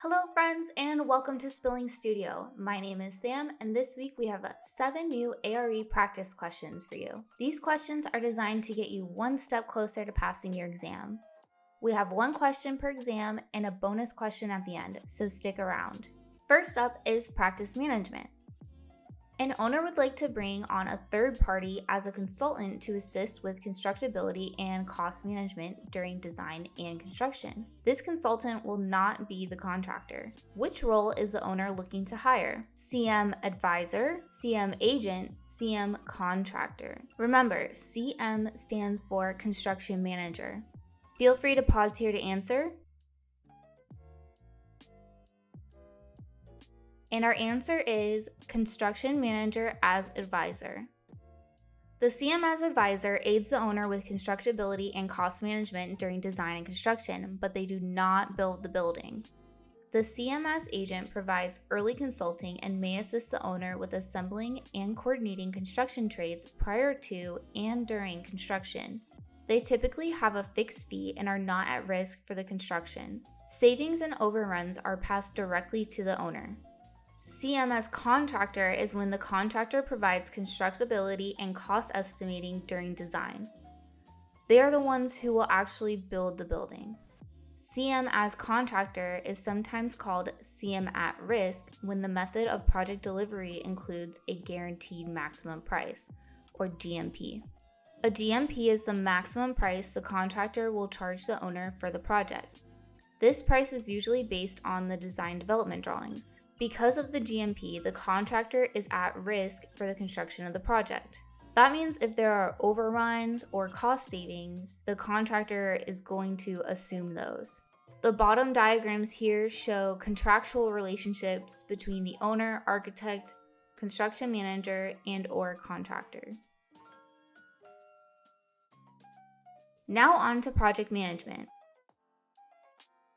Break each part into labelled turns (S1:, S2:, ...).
S1: Hello friends and welcome to Spilling Studio. My name is Sam and this week we have 7 new ARE practice questions for you. These questions are designed to get you one step closer to passing your exam. We have one question per exam and a bonus question at the end, so stick around. First up is practice management. An owner would like to bring on a third party as a consultant to assist with constructability and cost management during design and construction. This consultant will not be the contractor. Which role is the owner looking to hire? CM advisor, CM agent, CM contractor. Remember, CM stands for construction manager. Feel free to pause here to answer. And our answer is construction manager as advisor. The CM as advisor aids the owner with constructability and cost management during design and construction, but they do not build the building. The CM as agent provides early consulting and may assist the owner with assembling and coordinating construction trades prior to and during construction. They typically have a fixed fee and are not at risk for the construction. Savings and overruns are passed directly to the owner. CM as contractor is when the contractor provides constructability and cost estimating during design. They are the ones who will actually build the building. CM as contractor is sometimes called CM at risk when the method of project delivery includes a guaranteed maximum price, or GMP. A GMP is the maximum price the contractor will charge the owner for the project. This price is usually based on the design development drawings. Because of the GMP, the contractor is at risk for the construction of the project. That means if there are overruns or cost savings, the contractor is going to assume those. The bottom diagrams here show contractual relationships between the owner, architect, construction manager, and/or contractor. Now on to project management.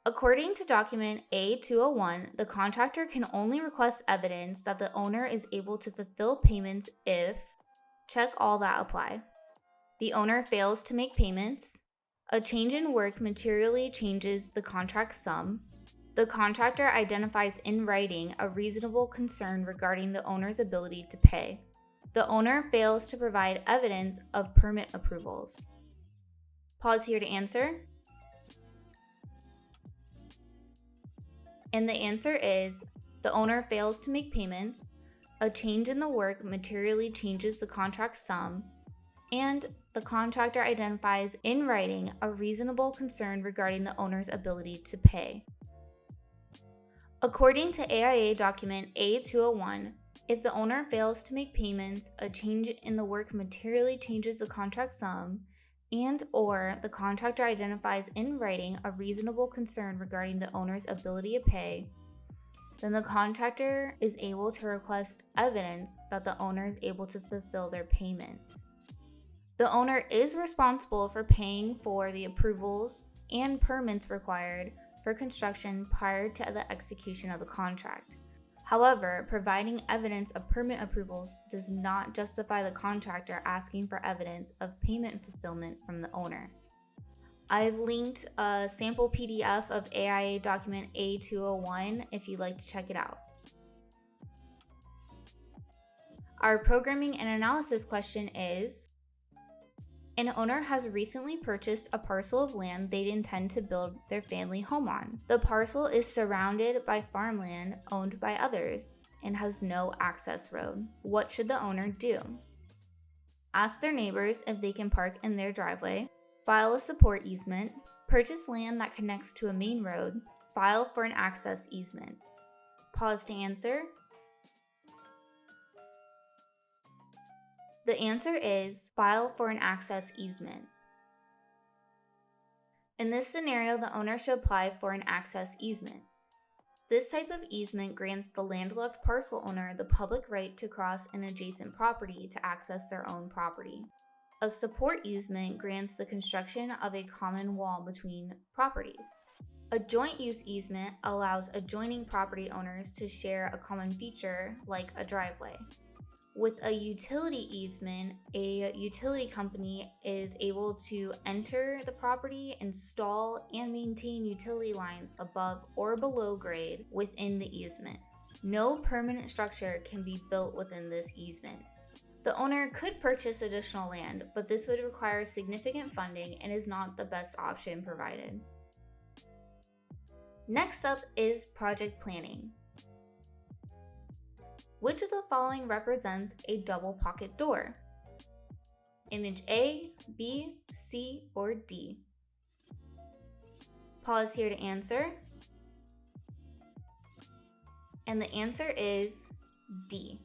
S1: According to document A201, the contractor can only request evidence that the owner is able to fulfill payments if check all that apply. The owner fails to make payments, a change in work materially changes the contract sum, the contractor identifies in writing a reasonable concern regarding the owner's ability to pay, the owner fails to provide evidence of permit approvals. Pause here to answer. And the answer is, the owner fails to make payments, a change in the work materially changes the contract sum, and the contractor identifies in writing a reasonable concern regarding the owner's ability to pay. According to AIA document A201, if the owner fails to make payments, a change in the work materially changes the contract sum, and/or the contractor identifies in writing a reasonable concern regarding the owner's ability to pay, then the contractor is able to request evidence that the owner is able to fulfill their payments. The owner is responsible for paying for the approvals and permits required for construction prior to the execution of the contract. However, providing evidence of permit approvals does not justify the contractor asking for evidence of payment fulfillment from the owner. I've linked a sample PDF of AIA document A201 if you'd like to check it out. Our programming and analysis question is, an owner has recently purchased a parcel of land they'd intend to build their family home on. The parcel is surrounded by farmland owned by others and has no access road. What should the owner do? Ask their neighbors if they can park in their driveway, file a support easement, purchase land that connects to a main road, file for an access easement. Pause to answer. The answer is file for an access easement. In this scenario, the owner should apply for an access easement. This type of easement grants the landlocked parcel owner the public right to cross an adjacent property to access their own property. A support easement grants the construction of a common wall between properties. A joint use easement allows adjoining property owners to share a common feature like a driveway. With a utility easement, a utility company is able to enter the property, install, and maintain utility lines above or below grade within the easement. No permanent structure can be built within this easement. The owner could purchase additional land, but this would require significant funding and is not the best option provided. Next up is project planning. Which of the following represents a double pocket door? Image A, B, C, or D? Pause here to answer. And the answer is D.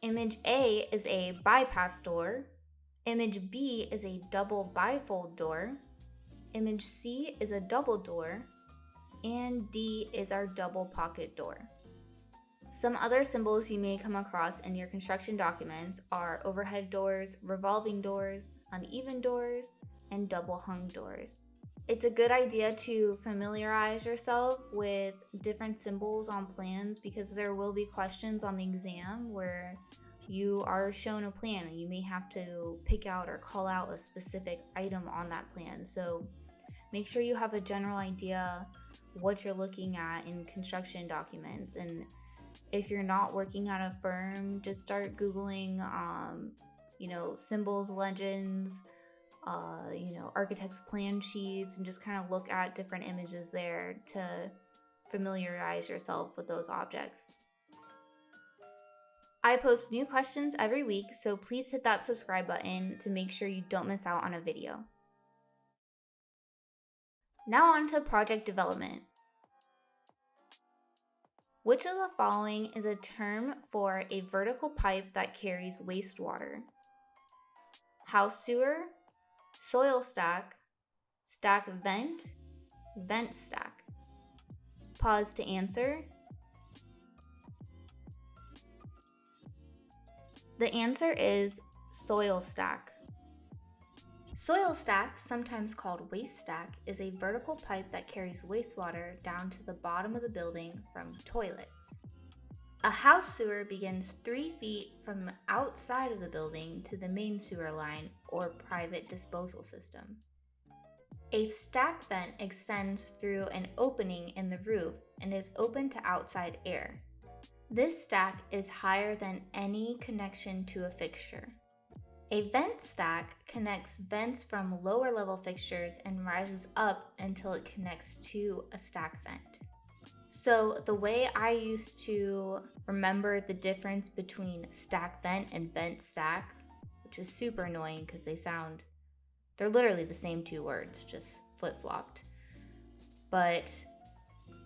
S1: Image A is a bypass door. Image B is a double bifold door. Image C is a double door. And D is our double pocket door. Some other symbols you may come across in your construction documents are overhead doors, revolving doors, uneven doors, and double hung doors. It's a good idea to familiarize yourself with different symbols on plans because there will be questions on the exam where you are shown a plan and you may have to pick out or call out a specific item on that plan. So make sure you have a general idea what you're looking at in construction documents. And if you're not working at a firm, just start Googling, symbols, legends, architect's plan sheets, and just kind of look at different images there to familiarize yourself with those objects. I post new questions every week, so please hit that subscribe button to make sure you don't miss out on a video. Now on to project development. Which of the following is a term for a vertical pipe that carries wastewater? House sewer, soil stack, stack vent, vent stack. Pause to answer. The answer is soil stack. Soil stack, sometimes called waste stack, is a vertical pipe that carries wastewater down to the bottom of the building from toilets. A house sewer begins 3 feet from the outside of the building to the main sewer line or private disposal system. A stack vent extends through an opening in the roof and is open to outside air. This stack is higher than any connection to a fixture. A vent stack connects vents from lower level fixtures and rises up until it connects to a stack vent. So the way I used to remember the difference between stack vent and vent stack, which is super annoying because they're literally the same 2 words, just flip-flopped. But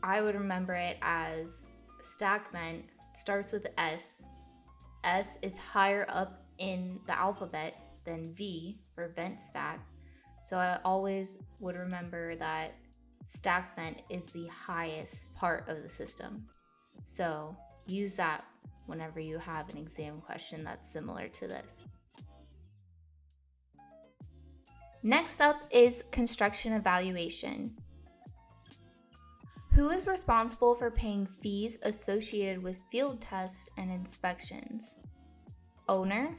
S1: I would remember it as stack vent starts with S. S is higher up in the alphabet than V for vent stack. So I always would remember that stack vent is the highest part of the system. So use that whenever you have an exam question that's similar to this. Next up is construction evaluation. Who is responsible for paying fees associated with field tests and inspections? Owner,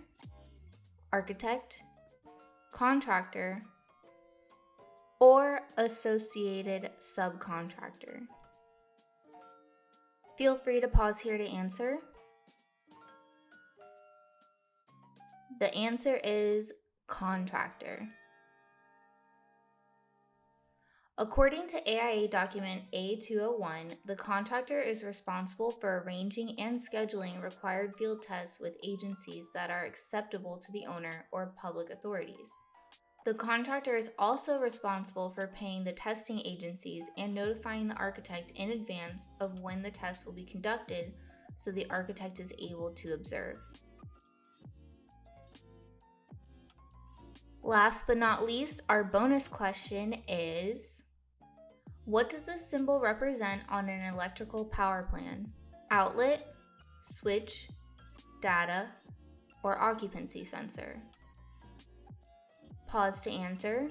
S1: architect, contractor, or associated subcontractor? Feel free to pause here to answer. The answer is contractor. According to AIA document A201, the contractor is responsible for arranging and scheduling required field tests with agencies that are acceptable to the owner or public authorities. The contractor is also responsible for paying the testing agencies and notifying the architect in advance of when the test will be conducted so the architect is able to observe. Last but not least, our bonus question is, what does this symbol represent on an electrical power plan? Outlet, switch, data, or occupancy sensor? Pause to answer.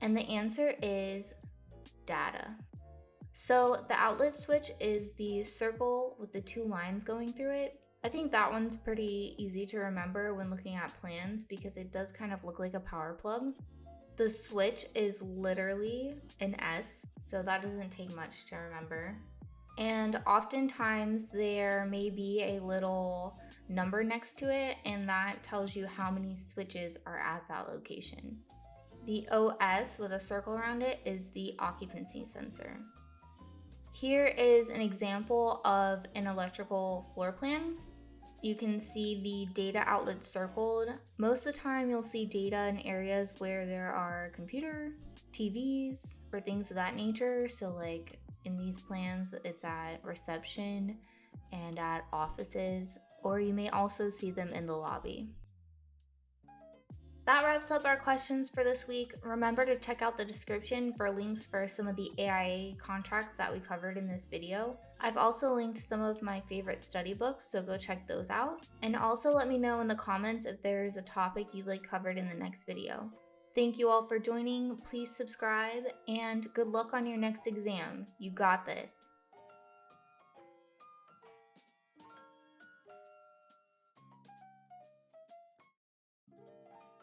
S1: And the answer is data. So the outlet switch is the circle with the two lines going through it. I think that one's pretty easy to remember when looking at plans because it does kind of look like a power plug. The switch is literally an S, so that doesn't take much to remember. And oftentimes there may be a little number next to it, and that tells you how many switches are at that location. The OS with a circle around it is the occupancy sensor. Here is an example of an electrical floor plan. You can see the data outlets circled. Most of the time you'll see data in areas where there are computer, TVs, or things of that nature. So like in these plans, it's at reception and at offices, or you may also see them in the lobby. That wraps up our questions for this week. Remember to check out the description for links for some of the AIA contracts that we covered in this video. I've also linked some of my favorite study books, so go check those out. And also let me know in the comments if there's a topic you'd like covered in the next video. Thank you all for joining, please subscribe, and good luck on your next exam. You got this.